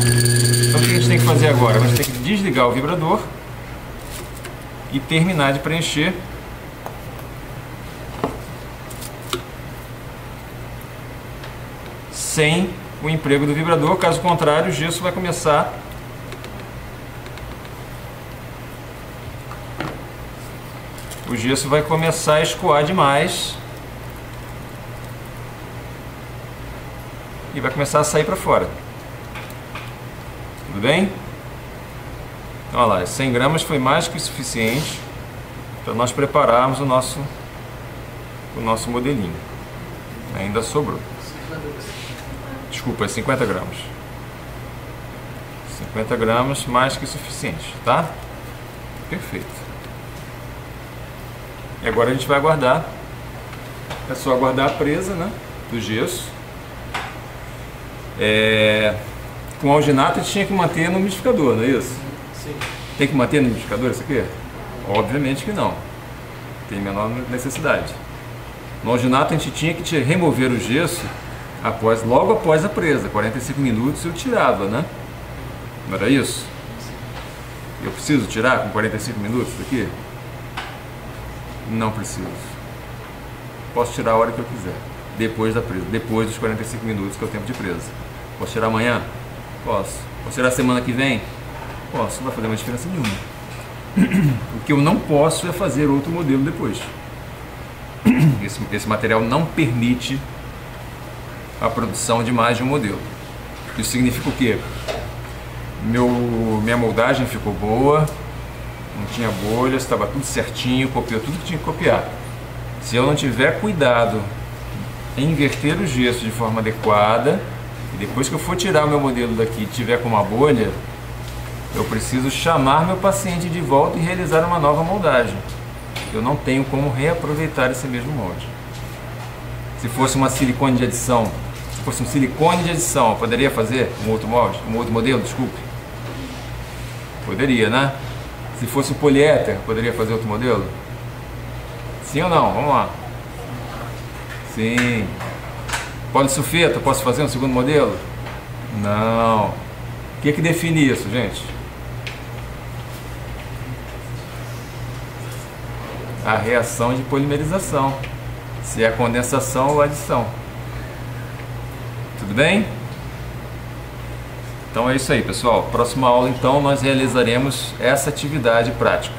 Então o que a gente tem que fazer agora? A gente tem que desligar o vibrador e terminar de preencher sem o emprego do vibrador. Caso contrário, o gesso vai começar a escoar demais e vai começar a sair para fora. Tudo bem? Então, olha lá, 100 gramas foi mais que suficiente para nós prepararmos o nosso modelinho. Ainda sobrou. Desculpa, é 50 gramas. 50 gramas mais que suficiente, tá? Perfeito. E agora a gente vai aguardar. É só aguardar a presa, né, do gesso. Com alginato a gente tinha que manter no umidificador, não é isso? Sim. Tem que manter no umidificador isso aqui? Obviamente que não. Tem menor necessidade. No alginato a gente tinha que remover o gesso logo após a presa. 45 minutos eu tirava, né? Não era isso? Eu preciso tirar com 45 minutos daqui? Não preciso. Posso tirar a hora que eu quiser. Depois da presa. Depois dos 45 minutos que é o tempo de presa. Posso tirar amanhã? Posso. Posso tirar semana que vem? Posso. Não vai fazer uma diferença nenhuma. O que eu não posso é fazer outro modelo depois. Esse material não permite a produção de mais de um modelo. Isso significa o quê? Minha moldagem ficou boa, não tinha bolhas, estava tudo certinho, copiou tudo que tinha que copiar. Se eu não tiver cuidado em inverter o gesso de forma adequada, e depois que eu for tirar o meu modelo daqui e tiver com uma bolha, eu preciso chamar meu paciente de volta e realizar uma nova moldagem. Eu não tenho como reaproveitar esse mesmo molde. Se fosse uma silicone de adição, se fosse um silicone de adição, eu poderia fazer um outro molde, um outro modelo, desculpe? Poderia, né? Se fosse um poliéter, poderia fazer outro modelo? Sim ou não? Vamos lá. Sim. Polissulfeto, posso fazer um segundo modelo? Não. O que define isso, gente? A reação de polimerização. Se é condensação ou adição. Tudo bem? Então é isso aí, pessoal. Próxima aula, então, nós realizaremos essa atividade prática.